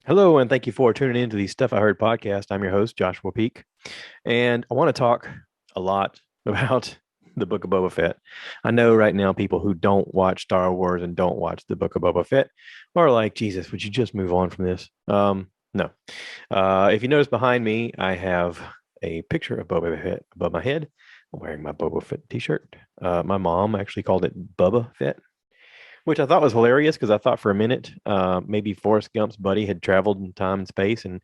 Hello, and thank you for tuning into the Stuff I Heard podcast. I'm your host, Joshua Peak, and I want to talk a lot about the Book of Boba Fett. I know right now people who don't watch Star Wars and don't watch the Book of Boba Fett are like, Jesus, would you just move on from this? No. If you notice behind me, I have a picture of Boba Fett above my head. I'm wearing my Boba Fett t-shirt. My mom actually called it Bubba Fett, which I thought was hilarious because I thought for a minute maybe Forrest Gump's buddy had traveled in time and space, and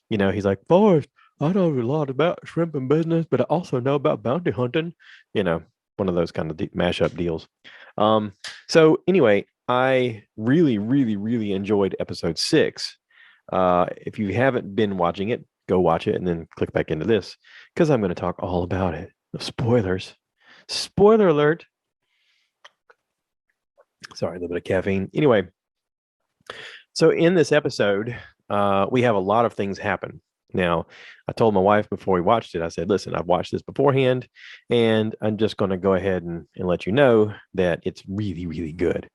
he's like, Forrest, I know a lot about shrimp and business, but I also know about bounty hunting. You know, one of those kind of mashup deals. Um, so anyway, I really, really, really enjoyed episode 6. If you haven't been watching it, go watch it and then click back into this because I'm going to talk all about it. Spoilers. Spoiler alert. Sorry, a little bit of caffeine. Anyway, so in this episode, we have a lot of things happen. Now, I told my wife before we watched it, I said, listen, I've watched this beforehand, and I'm just going to go ahead and let you know that it's really, really good.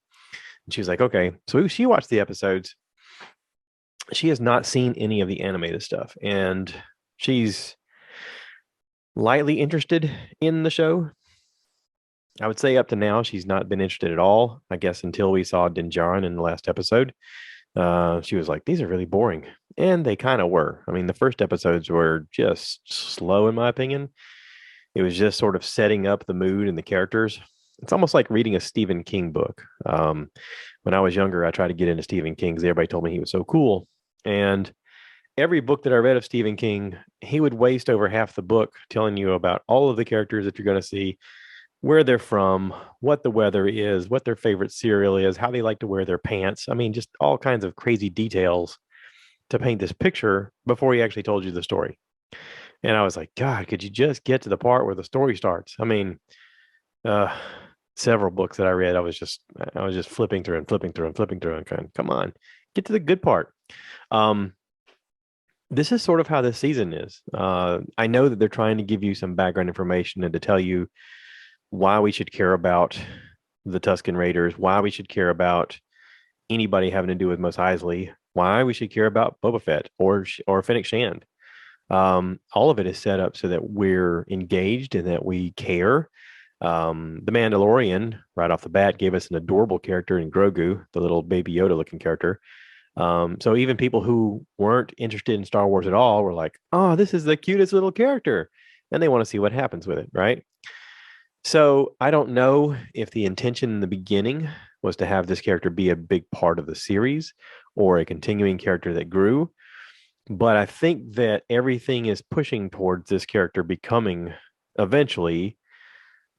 And she was like, okay. So she watched the episodes. She has not seen any of the animated stuff, and she's lightly interested in the show. I would say up to now, she's not been interested at all, I guess, until we saw Din Djarin in the last episode. She was like, these are really boring. And they kind of were. I mean, the first episodes were just slow, in my opinion. It was just sort of setting up the mood and the characters. It's almost like reading a Stephen King book. When I was younger, I tried to get into Stephen King because everybody told me he was so cool. And every book that I read of Stephen King, he would waste over half the book telling you about all of the characters that you're going to see, where they're from, what the weather is, what their favorite cereal is, how they like to wear their pants. I mean, just all kinds of crazy details to paint this picture before he actually told you the story. And I was like, God, could you just get to the part where the story starts? I mean, uh, several books that I read, I was just flipping through and flipping through and flipping through and kind of, come on, get to the good part. Um, this is sort of how this season is. I know that they're trying to give you some background information and to tell you why we should care about the Tusken Raiders, why we should care about anybody having to do with Mos Eisley, why we should care about Boba Fett or Fennec Shand. All of it is set up so that we're engaged and that we care. The Mandalorian, right off the bat, gave us an adorable character in Grogu, the little baby Yoda looking character. So even people who weren't interested in Star Wars at all were like, oh, this is the cutest little character. And they want to see what happens with it, right? So I don't know if the intention in the beginning was to have this character be a big part of the series or a continuing character that grew, but I think that everything is pushing towards this character becoming eventually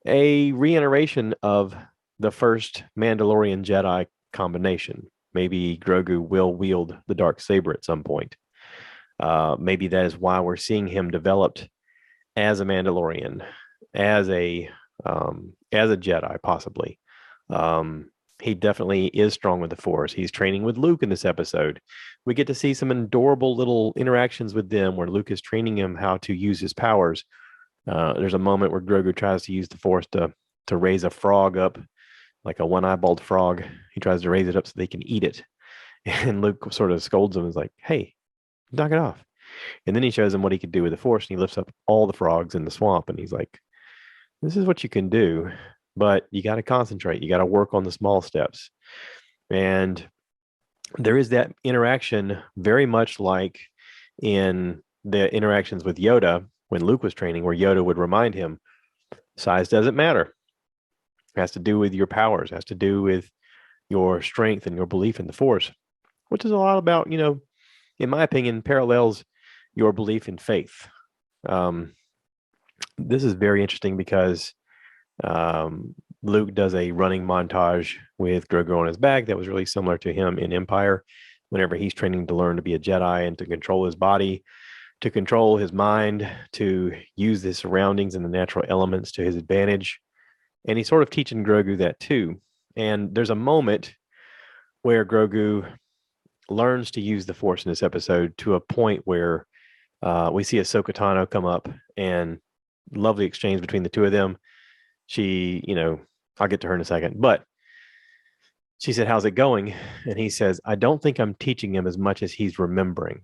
a reiteration of the first Mandalorian Jedi combination. Maybe Grogu will wield the dark saber at some point. Maybe that is why we're seeing him developed as a Mandalorian, as a Jedi, possibly. He definitely is strong with the Force. He's training with Luke in this episode. We get to see some adorable little interactions with them where Luke is training him how to use his powers. There's a moment where Grogu tries to use the Force to raise a frog up, like a one-eyeballed frog. He tries to raise it up so they can eat it, and Luke sort of scolds him and is like, "Hey, knock it off." And then he shows him what he could do with the Force, and he lifts up all the frogs in the swamp, and he's like, this is what you can do, but you got to concentrate. You got to work on the small steps. And there is that interaction very much like in the interactions with Yoda when Luke was training, where Yoda would remind him size doesn't matter. It has to do with your powers, it has to do with your strength and your belief in the Force, which is a lot about, in my opinion, parallels your belief in faith. Um, this is very interesting because Luke does a running montage with Grogu on his back that was really similar to him in Empire, whenever he's training to learn to be a Jedi and to control his body, to control his mind, to use his surroundings and the natural elements to his advantage. And he's sort of teaching Grogu that too. And there's a moment where Grogu learns to use the Force in this episode to a point where we see Ahsoka Tano come up and lovely exchange between the two of them. She, I'll get to her in a second, but She said, "How's it going?" And he says, "I don't think I'm teaching him as much as he's remembering."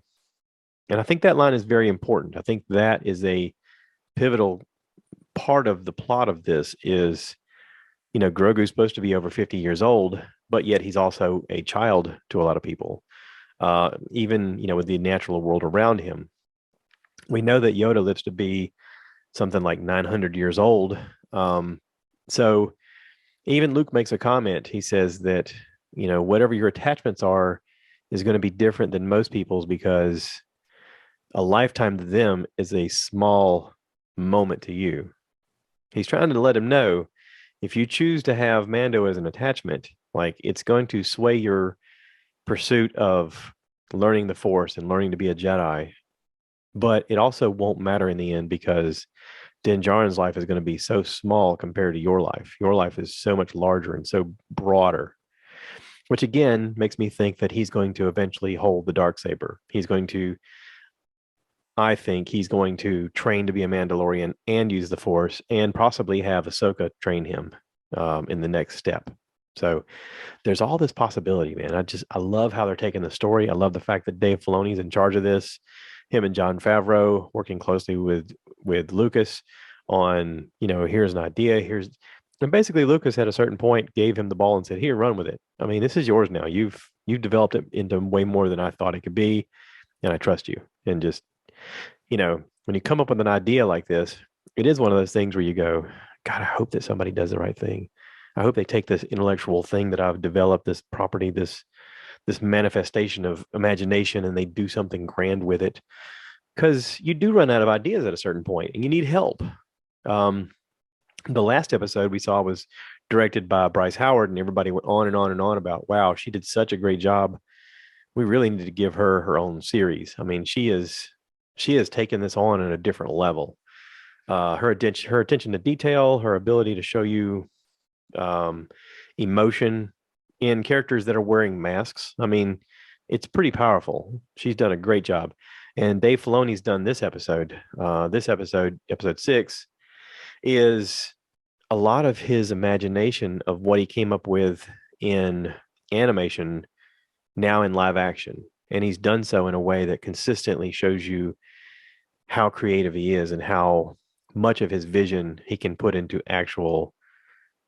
And I think that line is very important. I think that is a pivotal part of the plot of this is, Grogu's supposed to be over 50 years old, but yet he's also a child to a lot of people. Even, with the natural world around him. We know that Yoda lives to be something like 900 years old. So even Luke makes a comment. He says that, whatever your attachments are is going to be different than most people's because a lifetime to them is a small moment to you. He's trying to let him know if you choose to have Mando as an attachment, like it's going to sway your pursuit of learning the Force and learning to be a Jedi. But it also won't matter in the end because Din Djarin's life is going to be so small compared to your life. Your life is so much larger and so broader, which again makes me think that he's going to eventually hold the dark saber. I think he's going to train to be a Mandalorian and use the Force, and possibly have Ahsoka train him in the next step. So there's all this possibility, man. I love how they're taking the story. I love the fact that Dave Filoni's in charge of this. Him and Jon Favreau working closely with Lucas on, here's an idea. And basically Lucas at a certain point gave him the ball and said, "Here, run with it. I mean, this is yours now. You've developed it into way more than I thought it could be, and I trust you." And just, when you come up with an idea like this, it is one of those things where you go, God, I hope that somebody does the right thing. I hope they take this intellectual thing that I've developed, this property, this manifestation of imagination, and they do something grand with it. Because you do run out of ideas at a certain point, and you need help. The last episode we saw was directed by Bryce Howard, and everybody went on and on and on about, wow, she did such a great job. We really need to give her her own series. I mean, she has taken this on at a different level. Her attention to detail, her ability to show you emotion in characters that are wearing masks. I mean, it's pretty powerful. She's done a great job. And Dave Filoni's done this episode. Episode 6, is a lot of his imagination of what he came up with in animation now in live action. And he's done so in a way that consistently shows you how creative he is and how much of his vision he can put into actual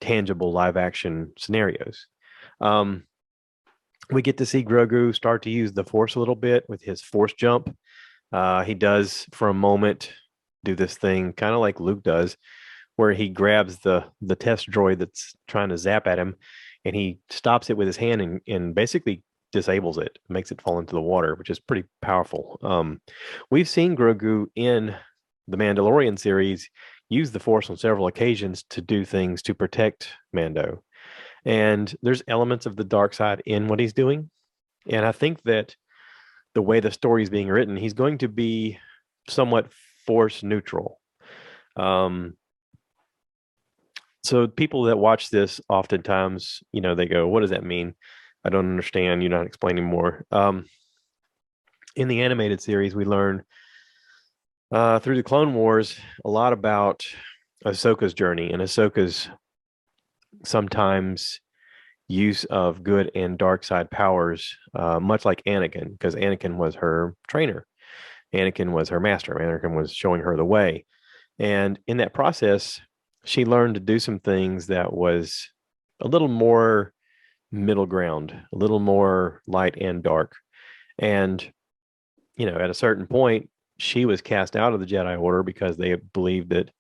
tangible live action scenarios. We get to see Grogu start to use the Force a little bit with his Force jump. He does for a moment do this thing kind of like Luke does, where he grabs the test droid that's trying to zap at him, and he stops it with his hand and basically disables it, makes it fall into the water, which is pretty powerful. We've seen Grogu in the Mandalorian series use the Force on several occasions to do things to protect Mando. And there's elements of the dark side in what he's doing. And I think that the way the story is being written, he's going to be somewhat Force neutral. So people that watch this oftentimes, they go, "What does that mean? I don't understand. You're not explaining more." In the animated series, we learn through the Clone Wars a lot about Ahsoka's journey and Ahsoka's sometimes use of good and dark side powers, much like Anakin, because Anakin was her trainer. Anakin was her master. Anakin was showing her the way. And in that process, she learned to do some things that was a little more middle ground, a little more light and dark. And, at a certain point, she was cast out of the Jedi Order because they believed that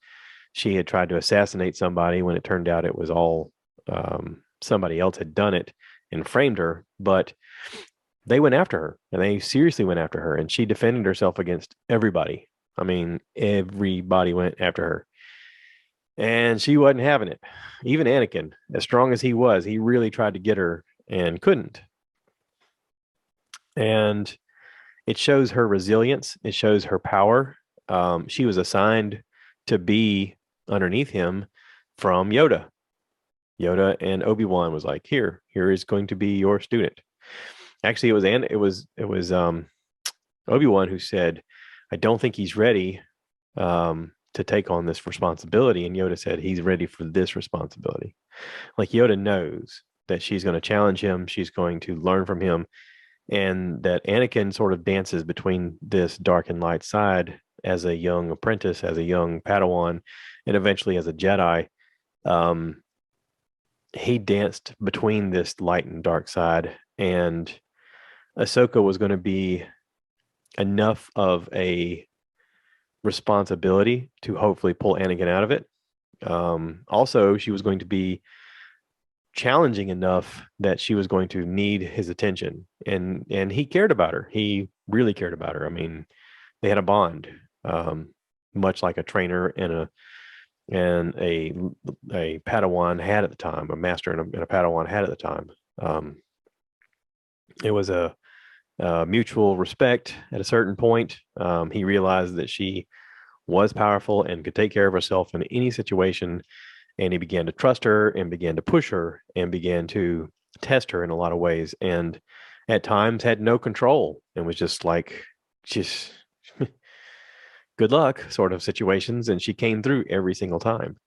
she had tried to assassinate somebody when it turned out it was all somebody else had done it and framed her. But they went after her, and they seriously went after her, and she defended herself against everybody. I mean, everybody went after her. And she wasn't having it. Even Anakin, as strong as he was, he really tried to get her and couldn't. And it shows her resilience. It shows her power. She was assigned to be underneath him from Yoda. Yoda and Obi-Wan was like, here is going to be your student. Actually, it was Obi-Wan who said, "I don't think he's ready to take on this responsibility." And Yoda said, "He's ready for this responsibility." Like Yoda knows that she's going to challenge him, she's going to learn from him, and that Anakin sort of dances between this dark and light side as a young apprentice, as a young Padawan, and eventually as a Jedi. Um, he danced between this light and dark side, and Ahsoka was going to be enough of a responsibility to hopefully pull Anakin out of it. Also, she was going to be challenging enough that she was going to need his attention, and he cared about her. He really cared about her. I mean, they had a bond, much like a trainer and a Padawan had at the time, a master and a Padawan had at the time. It was a mutual respect at a certain point. He realized that she was powerful and could take care of herself in any situation. And he began to trust her and began to push her and began to test her in a lot of ways. And at times had no control and was just like, just good luck sort of situations. And she came through every single time.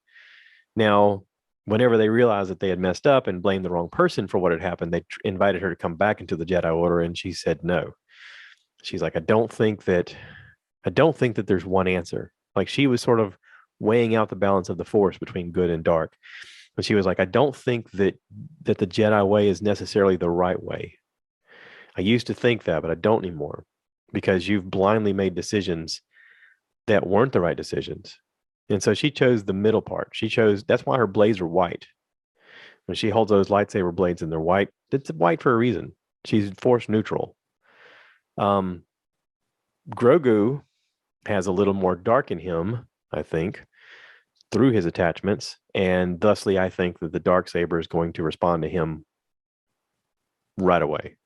Now, whenever they realized that they had messed up and blamed the wrong person for what had happened, they invited her to come back into the Jedi Order, and she said no. She's like, I don't think that there's one answer. Like, she was sort of weighing out the balance of the Force between good and dark. But she was like, I don't think that the Jedi way is necessarily the right way. I used to think that, but I don't anymore, because you've blindly made decisions that weren't the right decisions. And so she chose the middle part. That's why her blades are white. When she holds those lightsaber blades and they're white, it's white for a reason. She's force neutral. Grogu has a little more dark in him, I think, through his attachments. And thusly, I think that the dark saber is going to respond to him right away.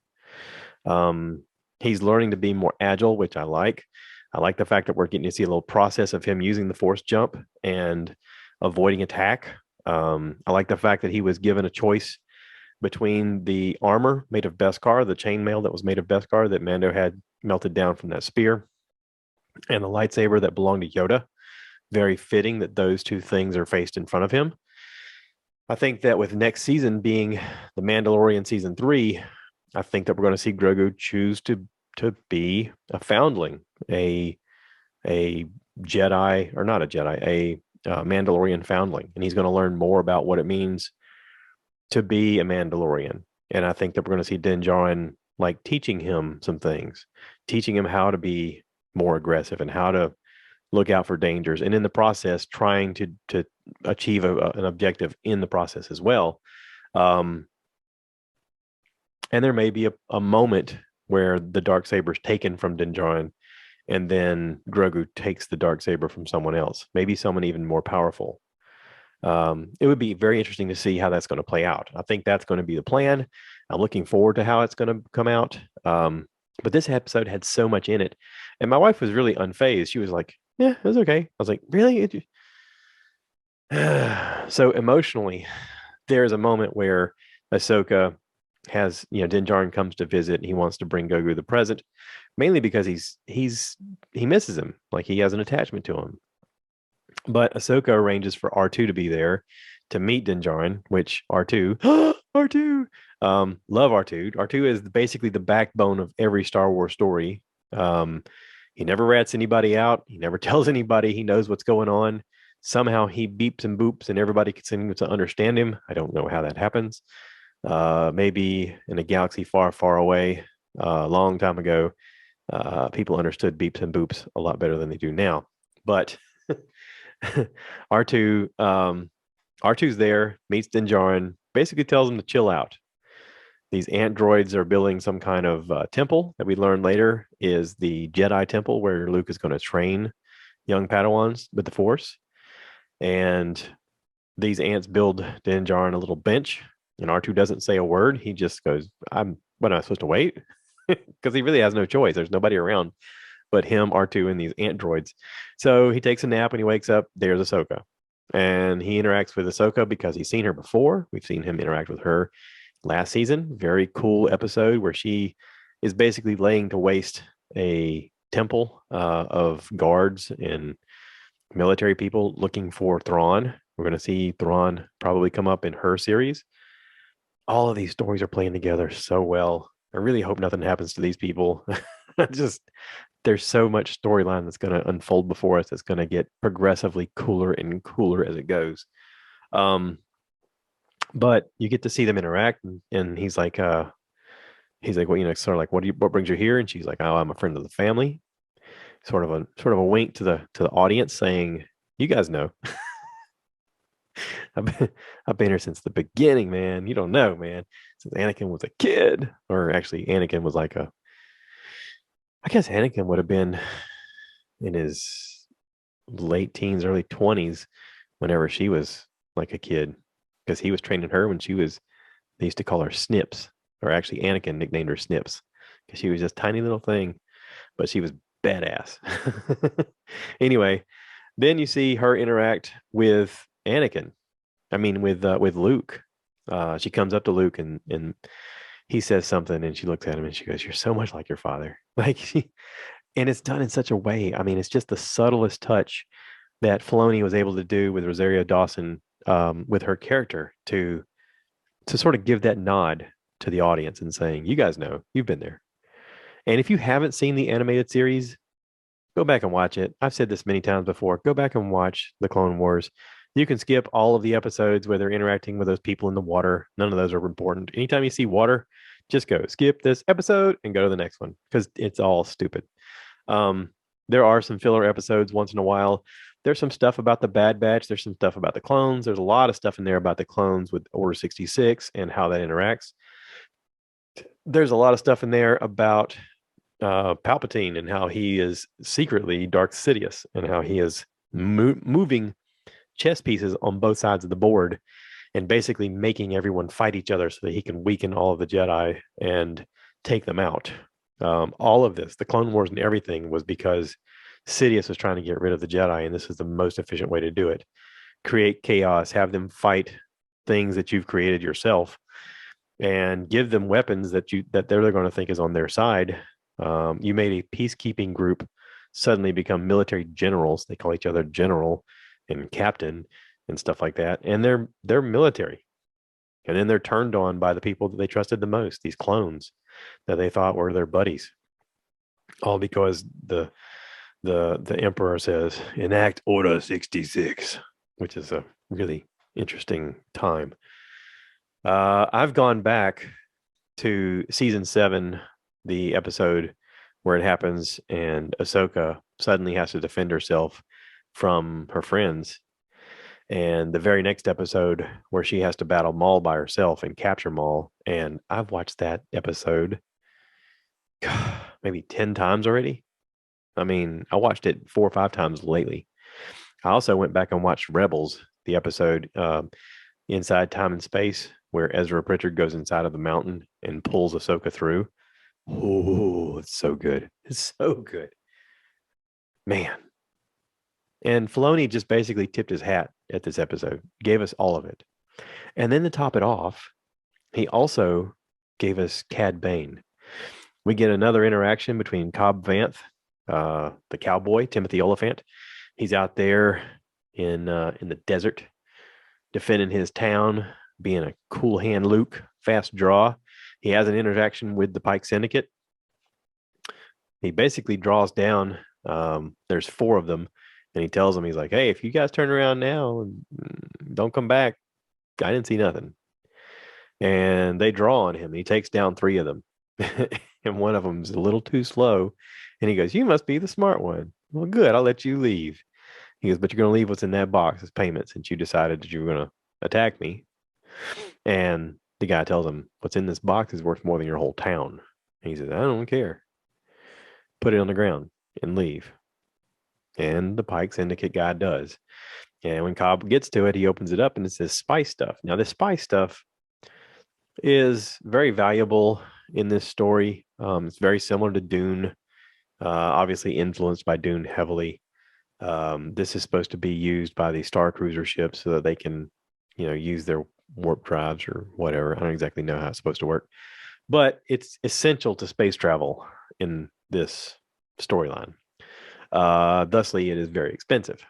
He's learning to be more agile, which I like. I like the fact that we're getting to see a little process of him using the force jump and avoiding attack. I like the fact that he was given a choice between the armor made of Beskar, the chainmail that was made of Beskar that Mando had melted down from that spear, and the lightsaber that belonged to Yoda. Very fitting that those two things are faced in front of him. I think that with next season being the Mandalorian season 3, I think that we're going to see Grogu choose to be a foundling, a Jedi, or not a Jedi, a Mandalorian foundling, and he's going to learn more about what it means to be a Mandalorian. And I think that we're going to see Din Djarin like teaching him some things, teaching him how to be more aggressive and how to look out for dangers, and in the process trying to achieve an objective in the process as well. And there may be a moment where the dark saber is taken from Din Djarin, and then Grogu takes the dark saber from someone else, maybe someone even more powerful. It would be very interesting to see how that's going to play out. I think that's going to be the plan. I'm looking forward to how it's going to come out. But this episode had so much in it, and my wife was really unfazed. She was like, "Yeah, it was okay." I was like, "Really?" So emotionally, there's a moment where Ahsoka has, Din Djarin comes to visit, and he wants to bring Grogu the present, mainly because he misses him, like he has an attachment to him. But Ahsoka arranges for R2 to be there to meet Din Djarin, which R2, R2, love R2. R2 is basically the backbone of every Star Wars story. He never rats anybody out. He never tells anybody. He knows what's going on. Somehow he beeps and boops, and everybody can seem to understand him. I don't know how that happens. Maybe in a galaxy far, far away, a long time ago, people understood beeps and boops a lot better than they do now. But R2, R2's there, meets Din Djarin, basically tells him to chill out. These ant droids are building some kind of temple that we learn later is the Jedi temple where Luke is going to train young Padawans with the Force. And these ants build Din Djarin a little bench, and R2 doesn't say a word. He just goes, what am I supposed to wait? Because he really has no choice. There's nobody around but him, R2, and these ant droids. So he takes a nap, and he wakes up. There's Ahsoka. And he interacts with Ahsoka because he's seen her before. We've seen him interact with her last season. Very cool episode where she is basically laying to waste a temple of guards and military people looking for Thrawn. We're going to see Thrawn probably come up in her series. all of these stories are playing together so well. I really hope nothing happens to these people. Just there's so much storyline that's going to unfold before us that's going to get progressively cooler and cooler as it goes. Um, but you get to see them interact, and he's like, well, sort of like, what brings you here? And she's like, oh, I'm a friend of the family. Sort of a wink to the audience saying, you guys know, I've been, I've been here since the beginning, man. You don't know, man. Since Anakin was a kid, or actually, Anakin was like I guess Anakin would have been in his late teens, early 20s, whenever she was like a kid, because he was training her when she was. They used to call her Snips, or actually, Anakin nicknamed her Snips because she was this tiny little thing, but she was badass. Anyway, then you see her interact with Anakin. I mean, with Luke. She comes up to Luke and he says something, and she looks at him and she goes, "You're so much like your father." Like and it's done in such a way. I mean, it's just the subtlest touch that Filoni was able to do with Rosario Dawson, with her character to sort of give that nod to the audience and saying, "You guys know, you've been there." And if you haven't seen the animated series, go back and watch it. I've said this many times before. Go back and watch the Clone Wars. You can skip all of the episodes where they're interacting with those people in the water. None of those are important. Anytime you see water, just go skip this episode and go to the next one because it's all stupid. Um, there are some filler episodes once in a while. There's some stuff about the Bad Batch. There's some stuff about the clones. There's a lot of stuff in there about the clones with Order 66 and how that interacts. There's a lot of stuff in there about Palpatine and how he is secretly Darth Sidious and how he is moving chess pieces on both sides of the board and basically making everyone fight each other so that he can weaken all of the Jedi and take them out. All of this, the Clone Wars and everything, was because Sidious was trying to get rid of the Jedi, and this is the most efficient way to do it. Create chaos, have them fight things that you've created yourself, and give them weapons that they're going to think is on their side. You made a peacekeeping group suddenly become military generals. They call each other general and captain and stuff like that, and they're military. And then they're turned on by the people that they trusted the most, these clones that they thought were their buddies, all because the emperor says enact Order 66, which is a really interesting time. I've gone back to season 7, the episode where it happens, and Ahsoka suddenly has to defend herself from her friends. And the very next episode where she has to battle Maul by herself and capture Maul. And I've watched that episode maybe 10 times already. I mean, I watched it 4 or 5 times lately. I also went back and watched Rebels, the episode Inside Time and Space, where Ezra Pritchard goes inside of the mountain and pulls Ahsoka through. Oh, it's so good. It's so good. Man. And Filoni just basically tipped his hat at this episode, gave us all of it. And then to top it off, he also gave us Cad Bane. We get another interaction between Cobb Vanth, the cowboy, Timothy Oliphant. He's out there in the desert defending his town, being a cool hand Luke, fast draw. He has an interaction with the Pike Syndicate. He basically draws down, there's 4 of them, and he tells them, he's like, "Hey, if you guys turn around now and don't come back, I didn't see nothing." And they draw on him. He takes down 3 of them. And one of them's a little too slow. And he goes, "You must be the smart one." "Well, good. I'll let you leave." He goes, "But you're going to leave what's in that box as payment since you decided that you were going to attack me." And the guy tells him, "What's in this box is worth more than your whole town." And he says, "I don't care. Put it on the ground and leave." And the Pike Syndicate guy does. And when Cobb gets to it, he opens it up and it says spice stuff. Now, this spice stuff is very valuable in this story. It's very similar to Dune, obviously influenced by Dune heavily. This is supposed to be used by the Star Cruiser ships so that they can, use their warp drives or whatever. I don't exactly know how it's supposed to work, but it's essential to space travel in this storyline. Thusly, it is very expensive.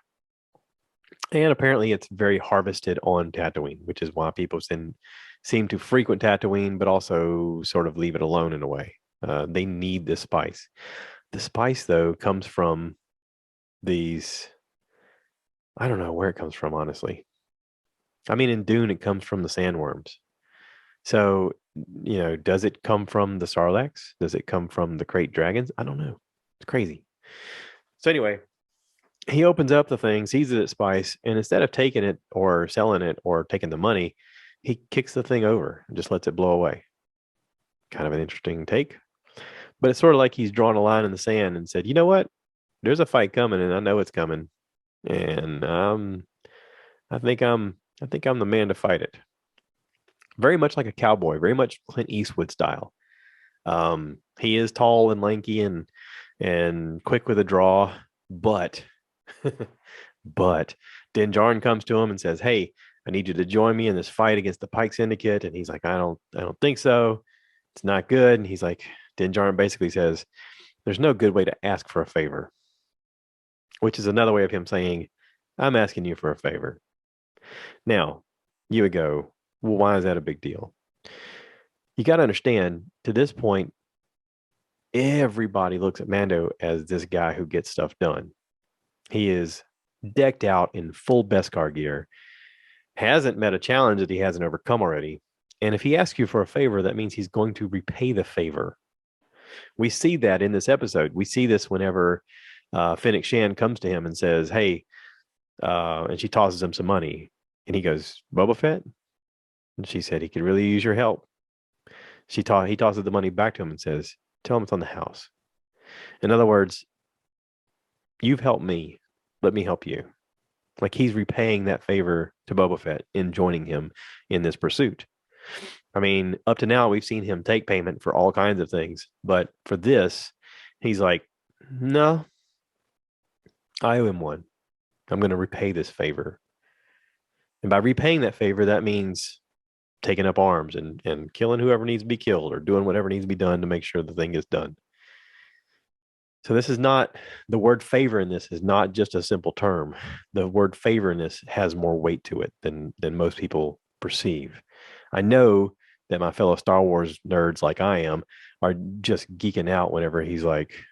And apparently it's very harvested on Tatooine, which is why people seem to frequent Tatooine, but also sort of leave it alone in a way. They need this spice. The spice, though, comes from these. I don't know where it comes from, honestly. I mean, in Dune, it comes from the sandworms. So, does it come from the Sarlaccs? Does it come from the Krayt dragons? I don't know. It's crazy. So anyway, he opens up the thing, sees that it's spice, and instead of taking it or selling it or taking the money, he kicks the thing over and just lets it blow away. Kind of an interesting take. But it's sort of like he's drawn a line in the sand and said, you know what? There's a fight coming, and I know it's coming. And I think I'm the man to fight it. Very much like a cowboy, very much Clint Eastwood style. He is tall and lanky and quick with a draw, but but Din Djarin comes to him and says, "Hey, I need you to join me in this fight against the Pike Syndicate." And he's like, "I don't think so. It's not good." And he's like, Din Djarin basically says, "There's no good way to ask for a favor," which is another way of him saying, "I'm asking you for a favor." Now, you would go, "Well, why is that a big deal?" You got to understand, to this point, everybody looks at Mando as this guy who gets stuff done. He is decked out in full Beskar gear, hasn't met a challenge that he hasn't overcome already. And if he asks you for a favor, that means he's going to repay the favor. We see that in this episode. We see this whenever Fennec Shan comes to him and says, "Hey," and she tosses him some money. And he goes, "Boba Fett?" And she said, "He could really use your help." He tosses the money back to him and says, "Tell him it's on the house." In other words, you've helped me. Let me help you. Like he's repaying that favor to Boba Fett in joining him in this pursuit. I mean, up to now, we've seen him take payment for all kinds of things. But for this, he's like, "No, I owe him one. I'm going to repay this favor." And by repaying that favor, that means taking up arms and killing whoever needs to be killed or doing whatever needs to be done to make sure the thing gets done. So this is not, the word favor in this is not just a simple term. The word favor in this has more weight to it than most people perceive. I know that my fellow Star Wars nerds like I am are just geeking out whenever he's like,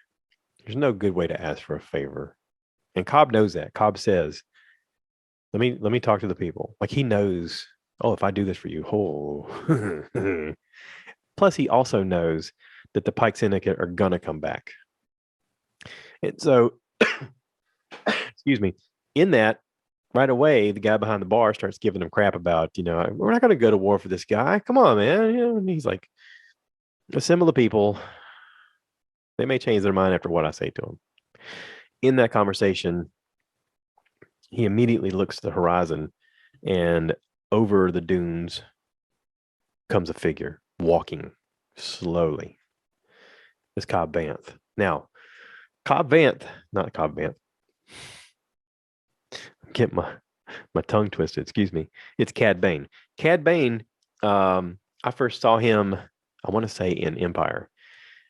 "There's no good way to ask for a favor." And Cobb knows that. Cobb says, let me talk to the people. Like he knows, oh, if I do this for you, oh. Plus he also knows that the Pike Syndicate are gonna come back. And so, excuse me, in that, right away, the guy behind the bar starts giving him crap about, we're not going to go to war for this guy. Come on, man. And he's like, assemble the people. They may change their mind after what I say to them. In that conversation, he immediately looks to the horizon, and over the dunes comes a figure walking slowly. It's Cobb Vanth. Now, Cobb Vanth, not Cobb Vanth. Get my tongue twisted. Excuse me. It's Cad Bane. Cad Bane. I first saw him, I want to say, in Empire.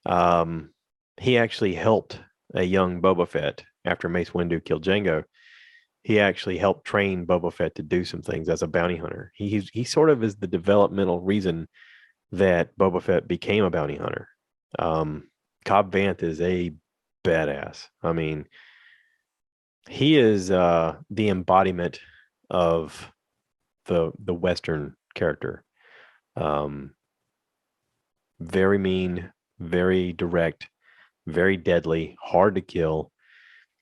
He actually helped a young Boba Fett after Mace Windu killed Jango. He actually helped train Boba Fett to do some things as a bounty hunter. He sort of is the developmental reason that Boba Fett became a bounty hunter. Cobb Vanth is a badass. I mean, he is the embodiment of the Western character. Very mean, very direct, very deadly, hard to kill.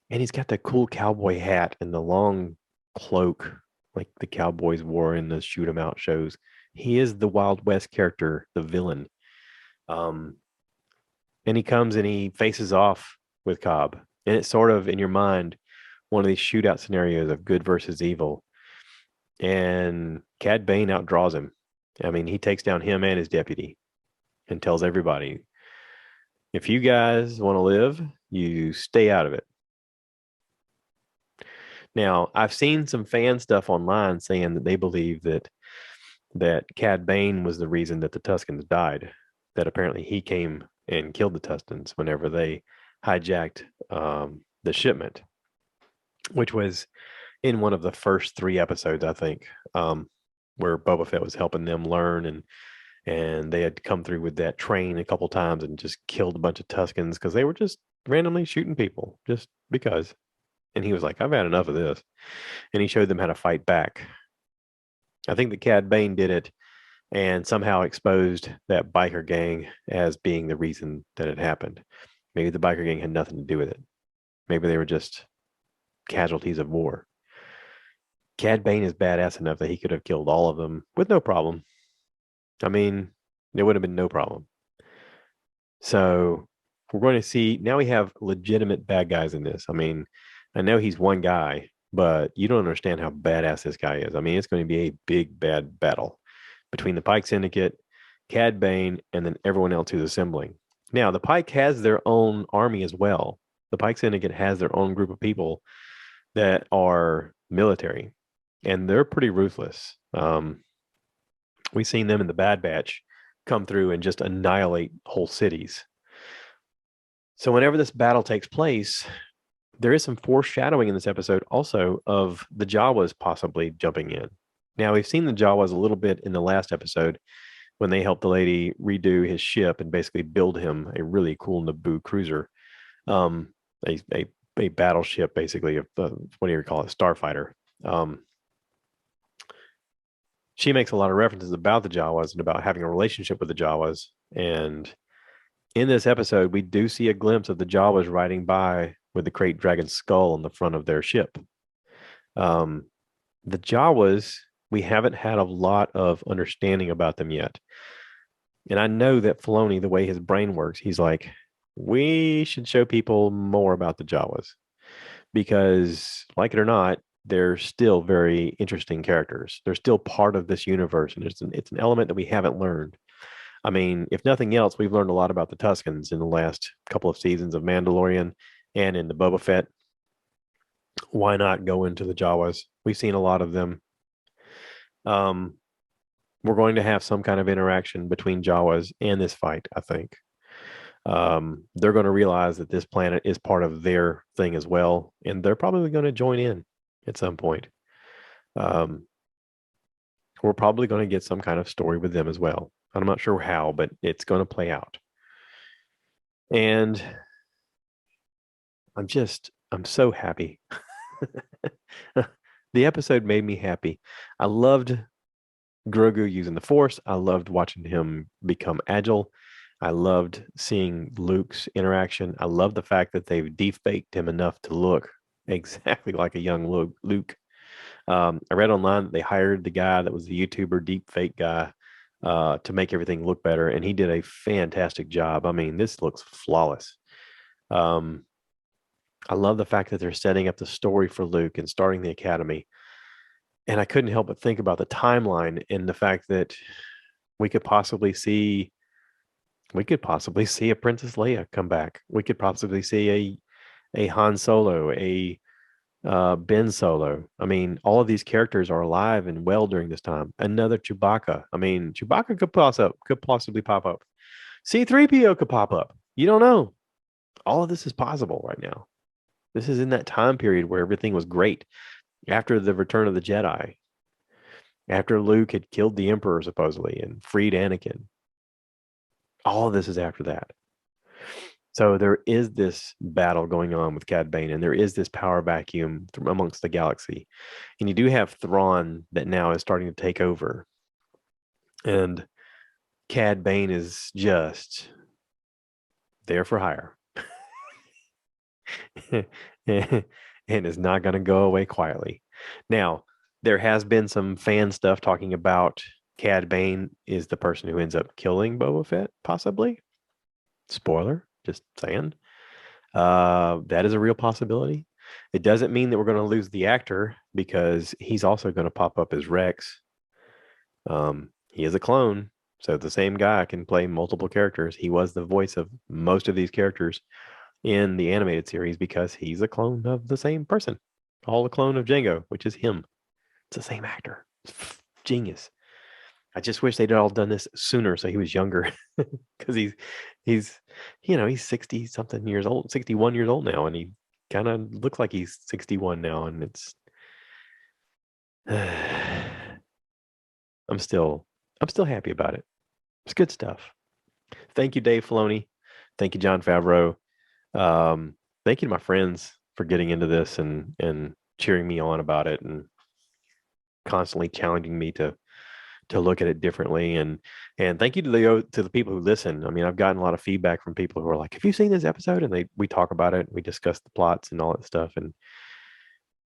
And he's got the cool cowboy hat and the long cloak like the cowboys wore in the shoot 'em out shows. He is the Wild West character, the villain. And he comes and he faces off with Cobb. And it's sort of in your mind one of these shootout scenarios of good versus evil. And Cad Bane outdraws him. I mean, he takes down him and his deputy and tells everybody, if you guys want to live, you stay out of it. Now, I've seen some fan stuff online saying that they believe that Cad Bane was the reason that the Tuscans died, that apparently he came and killed the Tuscans whenever they hijacked the shipment, which was in one of the first 3 episodes, I think. where Boba Fett was helping them learn, and they had come through with that train a couple times and just killed a bunch of Tuskens because they were just randomly shooting people just because. And he was like, I've had enough of this. And he showed them how to fight back. I think that Cad Bane did it and somehow exposed that biker gang as being the reason that it happened. Maybe the biker gang had nothing to do with it. Maybe they were just casualties of war. Cad Bane is badass enough that he could have killed all of them with no problem. I mean, there would have been no problem. So we're going to see now we have legitimate bad guys in this. I mean, I know he's one guy, but you don't understand how badass this guy is. I mean, it's going to be a big bad battle between the Pike Syndicate, Cad Bane, and then everyone else who's assembling. Now, the Pike has their own army as well. The Pike Syndicate has their own group of people that are military, and they're pretty ruthless. We've seen them in the Bad Batch come through and just annihilate whole cities. So whenever this battle takes place, there is some foreshadowing in this episode also of the Jawas possibly jumping in. Now, we've seen the Jawas a little bit in the last episode when they helped the lady redo his ship and basically build him a really cool Naboo cruiser, um, a battleship, basically, of what do you call it, starfighter. She makes a lot of references about the Jawas and about having a relationship with the Jawas. And in this episode, we do see a glimpse of the Jawas riding by with the Krayt Dragon skull on the front of their ship. The Jawas, we haven't had a lot of understanding about them yet. And I know that Filoni, the way his brain works, he's like, we should show people more about the Jawas because, like it or not, they're still very interesting characters. They're still part of this universe, and it's an element that we haven't learned. I mean, if nothing else, we've learned a lot about the Tuskens in the last couple of seasons of Mandalorian and in the Boba Fett. Why not go into the Jawas? We've seen a lot of them. We're going to have some kind of interaction between Jawas and this fight, I think. They're going to realize that this planet is part of their thing as well, and they're probably going to join in at some point. We're probably going to get some kind of story with them as well. I'm not sure how, but it's going to play out. And I'm so happy. The episode made me happy. I loved Grogu using the Force. I loved watching him become agile. I loved seeing Luke's interaction. I love the fact that they've defaked him enough to look exactly like a young Luke. I read online that they hired the guy that was the YouTuber deepfake guy to make everything look better, and he did a fantastic job. I mean, this looks flawless. I love the fact that they're setting up the story for Luke and starting the academy. And I couldn't help but think about the timeline and the fact that we could possibly see a Princess Leia come back. We could possibly see a Han Solo, a Ben Solo. I mean, all of these characters are alive and well during this time. Another Chewbacca. I mean, Chewbacca could possibly pop up. C-3PO could pop up. You don't know. All of this is possible right now. This is in that time period where everything was great. After the Return of the Jedi, after Luke had killed the Emperor supposedly and freed Anakin. All of this is after that. So there is this battle going on with Cad Bane, and there is this power vacuum amongst the galaxy. And you do have Thrawn that now is starting to take over. And Cad Bane is just there for hire. And is not going to go away quietly. Now, there has been some fan stuff talking about Cad Bane is the person who ends up killing Boba Fett, possibly. Spoiler, just saying. That is a real possibility. It doesn't mean that we're going to lose the actor because he's also going to pop up as Rex. He is a clone, so the same guy can play multiple characters. He was the voice of most of these characters in the animated series because he's a clone of the same person. All a clone of Django, which is him. It's the same actor. Genius. I just wish they'd all done this sooner so he was younger because he's 60 something years old, 61 years old now, and he kind of looks like he's 61 now, and it's I'm still happy about it. It's good stuff. Thank you, Dave Filoni. Thank you, Jon Favreau. Um, Thank you to my friends for getting into this and cheering me on about it and constantly challenging me to look at it differently. And thank you to the people who listen. I mean, I've gotten a lot of feedback from people who are like, "Have you seen this episode?" And we talk about it, we discuss the plots and all that stuff.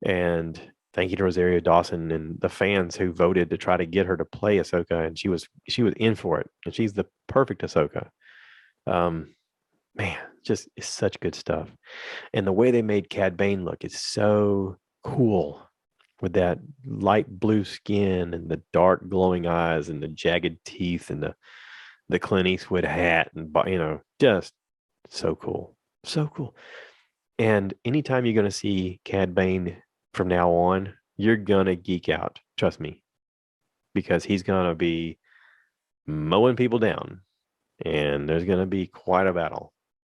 And thank you to Rosario Dawson and the fans who voted to try to get her to play Ahsoka, and she was in for it, and she's the perfect Ahsoka. Um, Man, just it's such good stuff. And the way they made Cad Bane look is so cool with that light blue skin and the dark glowing eyes and the jagged teeth and the Clint Eastwood hat and just so cool. So cool. And anytime you're going to see Cad Bane from now on, you're going to geek out. Trust me, because he's going to be mowing people down and there's going to be quite a battle.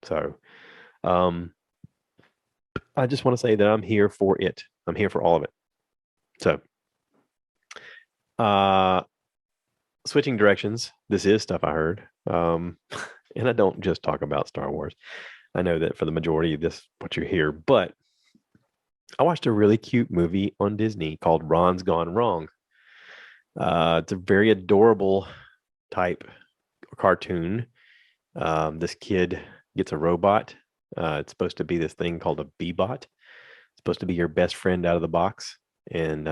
So, I just want to say that I'm here for it. I'm here for all of it. So, uh, switching directions. This is stuff I heard. And I don't just talk about Star Wars. I know that for the majority of this, what you hear, but I watched a really cute movie on Disney called Ron's Gone Wrong. It's a very adorable type cartoon. This kid gets a robot. It's supposed to be this thing called a B-bot. It's supposed to be your best friend out of the box. And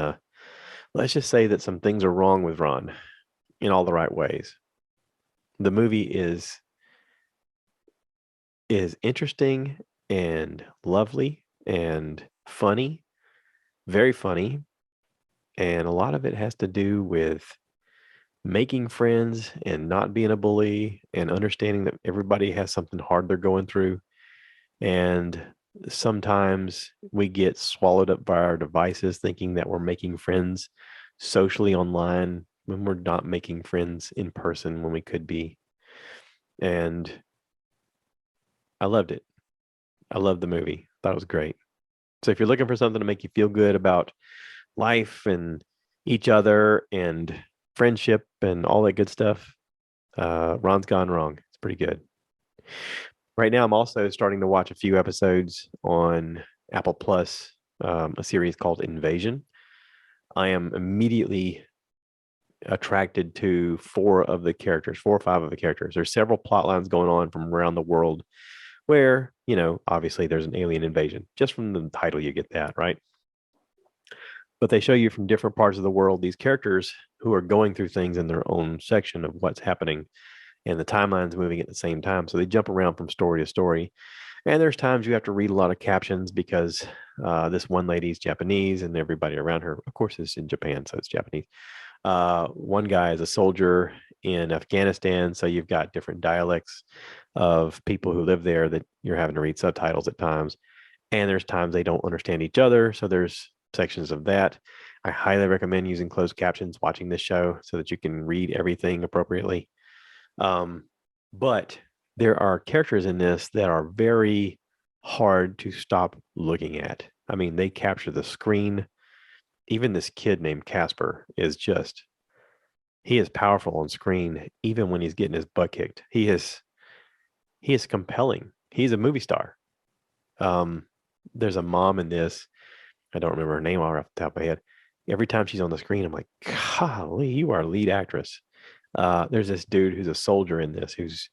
let's just say that some things are wrong with Ron in all the right ways. The movie is interesting and lovely and funny, very funny. And a lot of it has to do with making friends and not being a bully and understanding that everybody has something hard they're going through. And sometimes we get swallowed up by our devices thinking that we're making friends socially online when we're not making friends in person when we could be. And I loved it. I loved the movie. Thought it was great. So if you're looking for something to make you feel good about life and each other and friendship and all that good stuff, Ron's Gone Wrong. It's pretty good. Right now, I'm also starting to watch a few episodes on Apple Plus, a series called Invasion. I am immediately attracted to four or five of the characters. There's several plot lines going on from around the world where, obviously there's an alien invasion. Just from the title, you get that, right? But they show you from different parts of the world these characters who are going through things in their own section of what's happening, and the timeline's moving at the same time. So they jump around from story to story. And there's times you have to read a lot of captions because this one lady's Japanese and everybody around her, of course, is in Japan, so it's Japanese. One guy is a soldier in Afghanistan, so you've got different dialects of people who live there that you're having to read subtitles at times. And there's times they don't understand each other, so there's sections of that. I highly recommend using closed captions watching this show so that you can read everything appropriately. But there are characters in this that are very hard to stop looking at. I mean, they capture the screen. Even this kid named Casper he is powerful on screen, even when he's getting his butt kicked. He is compelling. He's a movie star. There's a mom in this. I don't remember her name off the top of my head. Every time she's on the screen, I'm like, golly, you are a lead actress. There's this dude who's a soldier in this who's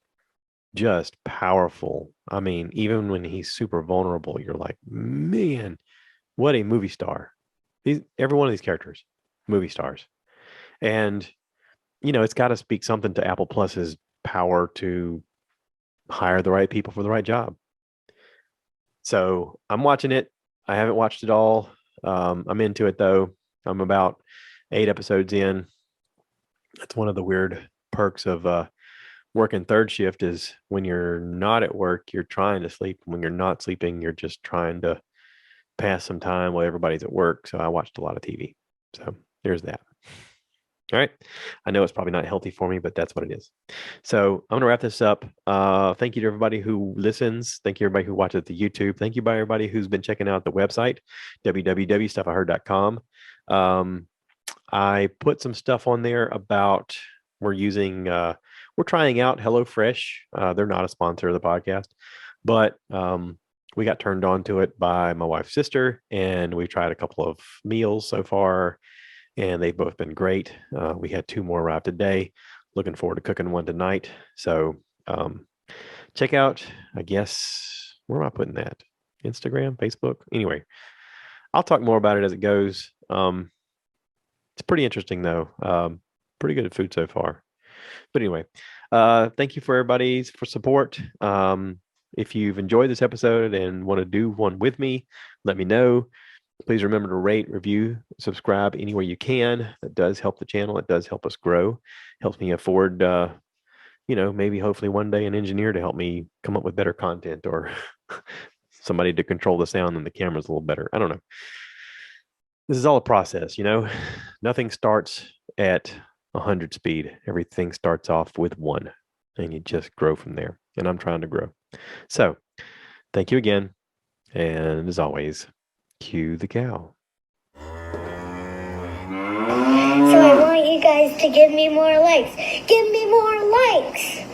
just powerful. I mean, even when he's super vulnerable, you're like, man, what a movie star. Every one of these characters, movie stars. And, it's got to speak something to Apple Plus's power to hire the right people for the right job. So I'm watching it. I haven't watched it all. I'm into it though. I'm about 8 episodes in. That's one of the weird perks of working third shift is when you're not at work, you're trying to sleep. When you're not sleeping, you're just trying to pass some time while everybody's at work. So I watched a lot of TV. So there's that. All right. I know it's probably not healthy for me, but that's what it is. So I'm going to wrap this up. Thank you to everybody who listens. Thank you everybody who watches the YouTube. Thank you by everybody who's been checking out the website, www.stuffiheard.com. I put some stuff on there about we're trying out HelloFresh. They're not a sponsor of the podcast, but we got turned on to it by my wife's sister, and we tried a couple of meals so far, and they've both been great. We had 2 more arrive today. Looking forward to cooking one tonight. So check out, I guess, where am I putting that? Instagram, Facebook? Anyway, I'll talk more about it as it goes. It's pretty interesting though. Pretty good at food so far. But anyway, thank you for everybody's for support. If you've enjoyed this episode and want to do one with me, let me know. Please remember to rate, review, subscribe anywhere you can. That does help the channel. It does help us grow. Helps me afford, maybe hopefully one day an engineer to help me come up with better content, or somebody to control the sound and the cameras a little better. I don't know. This is all a process, Nothing starts at 100 speed. Everything starts off with 1, and you just grow from there. And I'm trying to grow. So thank you again. And as always, cue the cow. So I want you guys to give me more likes. Give me more likes.